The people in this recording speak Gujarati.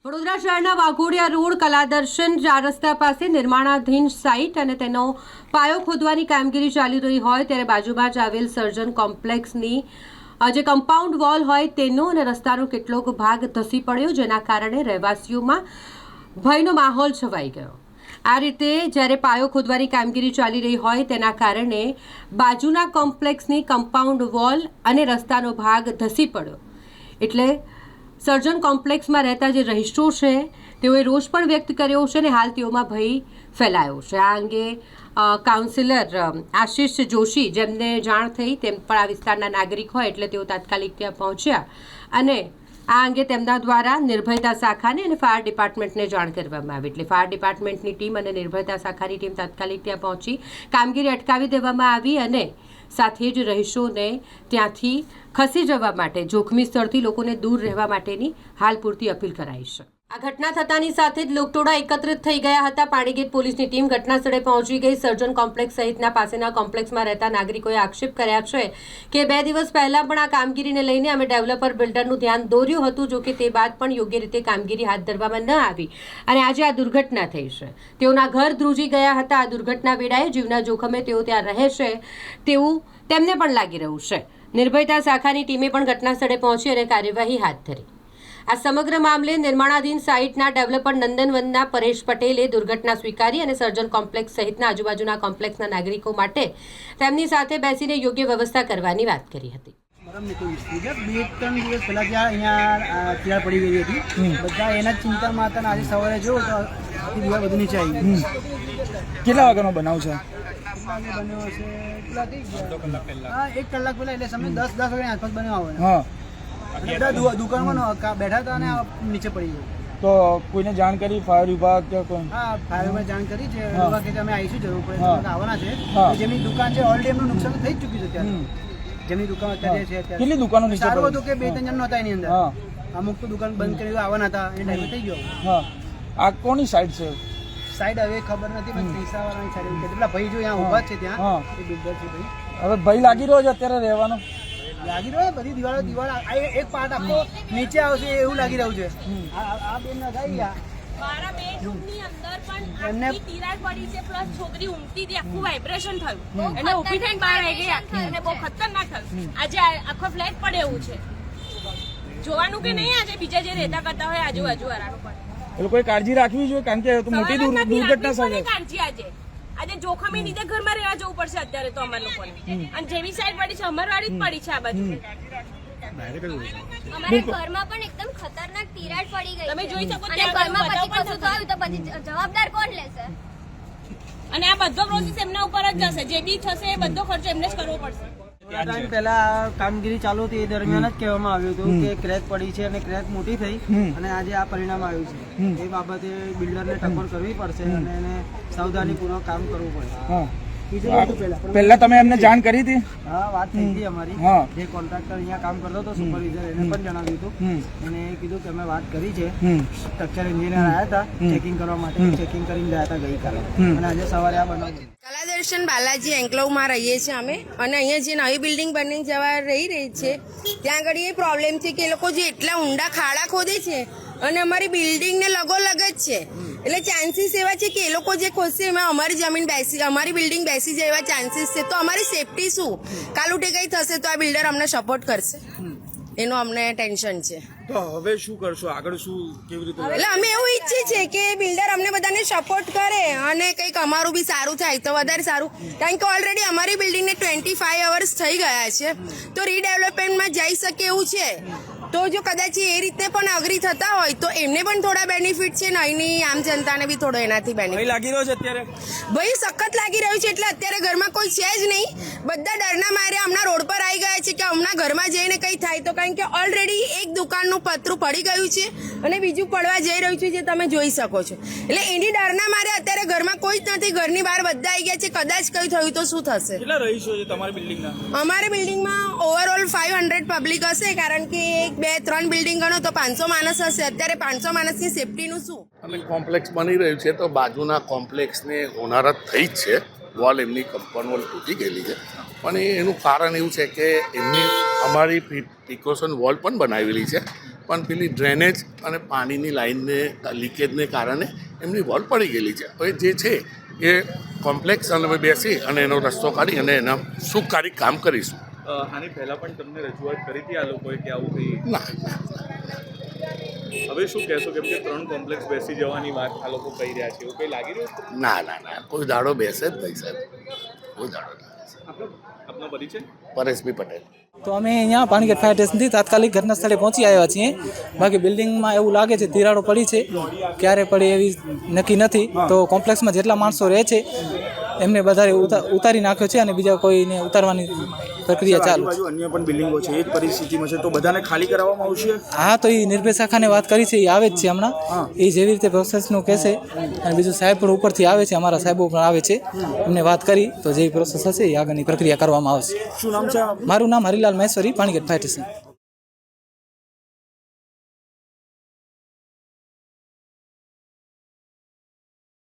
વડોદરા શહેરના વાઘોડિયા રોડ કલાદર્શન 4 રસ્તા પાસે નિર્માણાધીન સાઇટ અને તેનો પાયો ખોદવાની કામગીરી ચાલી રહી હોય ત્યારે બાજુમાં જ આવેલ સર્જન કોમ્પ્લેક્સની જે કમ્પાઉન્ડ વોલ હોય તેનો અને રસ્તાનો કેટલોક ભાગ ધસી પડ્યો, જેના કારણે રહેવાસીઓમાં ભયનો માહોલ છવાઈ ગયો। આ રીતે જ્યારે પાયો ખોદવાની કામગીરી ચાલી રહી હોય તેના કારણે બાજુના કોમ્પ્લેક્સની કમ્પાઉન્ડ વોલ અને રસ્તાનો ભાગ ધસી પડ્યો, એટલે સર્જન કોમ્પ્લેક્સમાં રહેતા જે રહીશો છે તેઓએ રોષ પણ વ્યક્ત કર્યો છે અને હાલ તેઓમાં ભય ફેલાયો છે। આ અંગે કાઉન્સિલર આશિષ જોશી, જેમને જાણ થઈ તેમ પણ આ વિસ્તારના નાગરિક હોય એટલે તેઓ તાત્કાલિક ત્યાં પહોંચ્યા અને આ અંગે તેમના દ્વારા નિર્ભયતા શાખાને અને ફાયર ડિપાર્ટમેન્ટને જાણ કરવામાં આવી, એટલે ફાયર ડિપાર્ટમેન્ટની ટીમ અને નિર્ભયતા શાખાની ટીમ તાત્કાલિક ત્યાં પહોંચી કામગીરી અટકાવી દેવામાં આવી અને સાથે જ રહીશોને ત્યાંથી ખસી જવા માટે જોખમી સ્થળથી લોકોને દૂર રહેવા માટેની હાલ પૂરતી અપીલ કરાઈ છે। આ ઘટના થતાની સાથે જ લોકટોળા એકત્રિત થઈ ગયા હતા। પાણીગેટ પોલીસની ટીમ ઘટના સ્થળે પહોંચી ગઈ। સર્જન કોમ્પ્લેક્સ સહિતના પાસેના કોમ્પ્લેક્સમાં રહેતા નાગરિકોએ આક્ષેપ કર્યા છે કે 2 દિવસ પહેલા પણ આ કામગીરીને લઈને અમે ડેવલપર બિલ્ડરનું ધ્યાન દોર્યું હતું, જો કે તે બાદ પણ યોગ્ય રીતે કામગીરી હાથ ધરવામાં ન આવી અને આજે આ દુર્ઘટના થઈ છે। તેઓના ઘર ધ્રુજી ગયા હતા। આ દુર્ઘટના વેળાએ જીવના જોખમે તેઓ ત્યાં રહે છે તેવું તેમને પણ લાગી રહ્યું છે। નિર્ભયતા શાખાની ટીમે પણ ઘટના સ્થળે પહોંચી અને કાર્યવાહી હાથ ધરી। આ સમગ્ર મામલે નિર્માણાધીન સાઇટના ડેવલપર નંદનવનના પરેશ પટેલે દુર્ઘટના સ્વીકારી અને સર્જન કોમ્પ્લેક્સ સહિતના આજુબાજુના કોમ્પ્લેક્સના નાગરિકો માટે તેમની સાથે બેસીને યોગ્ય વ્યવસ્થા કરવાની વાત કરી હતી। બે ત્રણ દિવસ પહેલા ત્યાં અહીંયા તિરાડ પડી ગઈ હતી, બધા એના જ ચિંતામાં હતા। આજે સવારે જોયું તો આખી દિવાલ બધું નીચે આવી ગઈ। કેટલા વાગ્યાનો બનાવ છે? બન્યો હશે કેટલા થઈ ગયા? હા, 1 કલાક પહેલા, એટલે સમય 10 વાગ્યાની આસપાસ બન્યો આવે। હા, બધા દુકાનમાં બેઠા હતા અને નીચે પડી ગયું। તો કોઈને જાણ કરી? ફાયર વિભાગ કે કોઈ? હા, ફાયર વિભાગ જાણ કરી છે। એ લોકો કે અમે આવીશું, જરૂર પડે તો આવવાના છે। હા। જેમની દુકાન છે ઓલરેડી એમનું નુકસાન થઈ જ ચૂક્યું છે ત્યારે। જેમની દુકાન અત્યારે છે અત્યારે કેટલી દુકાનો નીચે સારું પડી? હતું કે 2-3 જણ નહોતા એની અંદર। હા, અમુક તો દુકાન બંધ કરી આવવાના હતા, એ ટાઈમે થઈ ગયો। હા, આ કોની સાઈડ છે? સાઈડ હવે ખબર નથી, પણ પૈસાવાળાની સાઈડ કેટલા ભાઈ જો અહીંયા ઊભા છે ત્યાં, હા, એ બિલ્ડર છે ભાઈ। હવે ભય લાગી રહ્યો છે અત્યારે રહેવાનો? લાગી રહ્યો બધી દિવાળ એક પાર્ટ આખો નીચે આવશે એવું લાગી રહ્યું છે। આ બેન નગાઈ ગયા મારા બેડરૂમની અંદર પણ એમને આખી તિરાડ પડી છે, પ્લસ છોકરી ઊંઘતી હતી, આખું વાઇબ્રેશન થયું અને ઊભી થઈને બહાર આવી ગઈ આખી, અને બહુ ખતરનાક થયું। આજે આખો ફ્લેટ પડે એવું છે, જોવાનું કે નહીં આજે બીજા જે રહેતા કરતા હોય આજુબાજુ વાળાનું પણ એ લોકોએ કાળજી રાખવી જોઈએ, કારણ કે તો મોટી દુર્ઘટના સર્જાય। કાળજી આજે જોખમી લીધે ઘરમાં રહેવા જવું પડશે અત્યારે તો અમાર લોકોને। અને જેવી સાઈડ પડી છે અમરવાડી જ પડી છે આ બાજુ। અમારા ઘરમાં પણ એકદમ ખતરનાક તિરાડ પડી ગઈ। તમે જોઈ શકો અને ઘરમાં પછી કશું થયું તો પછી જવાબદાર કોણ લેશે? અને આ બધો પ્રોસેસ એમના ઉપર જ જશે, જે બી થશે એ બધો ખર્ચો એમને જ કરવો પડશે। થોડા ટાઈમ પહેલા કામગીરી ચાલુ હતી એ દરમિયાન જ કહેવામાં આવ્યું હતું કે ક્રેક પડી છે અને ક્રેક મોટી થઈ અને આજે આ પરિણામ આવ્યું છે। એ બાબતે બિલ્ડરને ટકોર કરવી પડશે અને એને સાવધાનીપૂર્વક કામ કરવું પડશે। હા, બીજું બધું પહેલા પહેલા તમે એમને જાણ કરી હતી? હા, વાત થઈ હતી અમારી। હા, જે કોન્ટ્રાક્ટર અહીંયા કામ કરતો હતો સુપરવાઇઝર, એને પણ જણાવ્યું હતું અને એ કીધું કે અમે વાત કરી છે। સ્ટ્રક્ચર એન્જિનિયર આવ્યા હતા ચેકિંગ કરવા માટે, ચેકિંગ કરીને ગયા હતા ગઈકાલે અને આજે સવારે આ બનાવ। કલાદર્શન બાલાજી એન્કલોવમાં રહીએ છીએ અમે, અને અહીંયા જે નવી બિલ્ડિંગ બની જવા રહી છે ત્યાં આગળ એ પ્રોબ્લેમ છે કે એ લોકો જે એટલા ઊંડા ખાડા ખોદે છે અને અમારી બિલ્ડિંગને લગોલગ જ છે, એટલે ચાન્સીસ એવા છે કે એ લોકો જે ખોદશે એમાં અમારી જમીન બેસી, અમારી બિલ્ડિંગ બેસી જાય એવા ચાન્સીસ છે। તો અમારી સેફટી શું? કાલુટે કઈ થશે તો આ બિલ્ડર અમને સપોર્ટ કરશે, એનું અમને ટેન્શન છે। તો હવે શું કરશો? આગળ શું, કેવી રીતે? એટલે અમે એવું ઈચ્છીએ છીએ કે બિલ્ડર અમને બધાને સપોર્ટ કરે અને કંઈક અમારું બી સારું થાય તો વધારે સારું, કારણ કે ઓલરેડી અમારી બિલ્ડિંગને 25 અવર્સ થઈ ગયા છે, તો રીડેવલપમેન્ટમાં જઈ શકે એવું છે। તો જો કદાચ એ રીતે પણ અગ્રી થતા હોય તો એમને પણ થોડા બેનિફિટ છે ને અહીંની આમ જનતાને બી થોડો એનાથી બેનિફિટ લાગી રહ્યો છે અત્યારે? ભાઈ સખત લાગી રહ્યું છે, એટલે અત્યારે ઘરમાં કોઈ છે જ નહીં, બધા ડરના મારે હમણાં રોડ પર આવી ગયા છે કે હમણાં ઘરમાં જઈને કંઈ થાય તો, કારણ કે ઓલરેડી એક દુકાનનું પતરું પડી ગયું છે અને બીજું પડવા જઈ રહ્યું છે જે તમે જોઈ શકો છો, એટલે એની ડરના મારે અત્યારે ઘરમાં કોઈ જ નથી, ઘરની બહાર બધા આવી ગયા છે, કદાચ કંઈ થયું તો શું થશે? કેટલા રહીશો છે તમારી બિલ્ડિંગના? અમારી બિલ્ડિંગમાં ઓવરઓલ 500 પબ્લિક હશે, કારણ કે 2-3 બિલ્ડિંગ ગણો તો 500 માણસ હશે। અત્યારે 500 માણસની સેફટીનું શું? અને કોમ્પ્લેક્સ બની રહ્યું છે તો બાજુના કોમ્પ્લેક્સને હોનારત થઈ જ છે, વોલ એમની કમ્પાઉન્ડ વોલ તૂટી ગયેલી છે, પણ એનું કારણ એવું છે કે એમની અમારી પ્રિકોશન વોલ પણ બનાવેલી છે પણ પેલી ડ્રેનેજ અને પાણીની લાઇનને લીકેજને કારણે એમની વોલ પડી ગયેલી છે. હવે જે છે એ કોમ્પ્લેક્સ અને બેસી અને એનો રસ્તો કાઢી અને એના સુખકારી કામ કરીશું. આની પહેલા પણ તમને રજૂઆત કરી હતી આ લોકોએ કે આવું કંઈ? ના હવે શું કહેશો, કેમ કે 3 કોમ્પ્લેક્સ બેસી જવાની વાત આ લોકો કહી રહ્યા છે, એવું કંઈ લાગી રહ્યું છે? ના કોઈ દાડો બેસે જ નહીં સાહેબ, કોઈ દાડો ના બેસે. આપનો પરિચય? પરેશભાઈ પટેલ. તો અમે અહીંયા પાણીગેટ ફાયર સ્ટેશનથી તાત્કાલિક ઘટના સ્થળે પહોંચી આવ્યા છીએ. બાકી બિલ્ડિંગમાં એવું લાગે છે તિરાડો પડી છે, ક્યારે પડી એવી નક્કી નથી. તો કોમ્પ્લેક્સમાં જેટલા માણસો રહે છે એમને બધાએ ઉતારી નાખ્યો છે અને બીજા કોઈને ઉતારવાની પ્રક્રિયા ચાલુ છે. અન્ય પણ બિલ્ડિંગો છે એ જ પરિસ્થિતિમાં છે, તો બધાને ખાલી કરાવવામાં આવશે? હા, તો એ નિર્ભય શાખાને વાત કરી છે, એ આવે જ છે હમણાં. એ જેવી રીતે પ્રોસેસનું કહેશે અને બીજું સાહેબ પણ ઉપરથી આવે છે, અમારા સાહેબો પણ આવે છે, એમને વાત કરી તો જેવી પ્રોસેસ હશે એ આગળની પ્રક્રિયા કરવામાં આવશે. શું નામ છે? મારું નામ હરિલાલ મહેશ્વરી, પાણીગેટ ફાયર સ્ટેશન.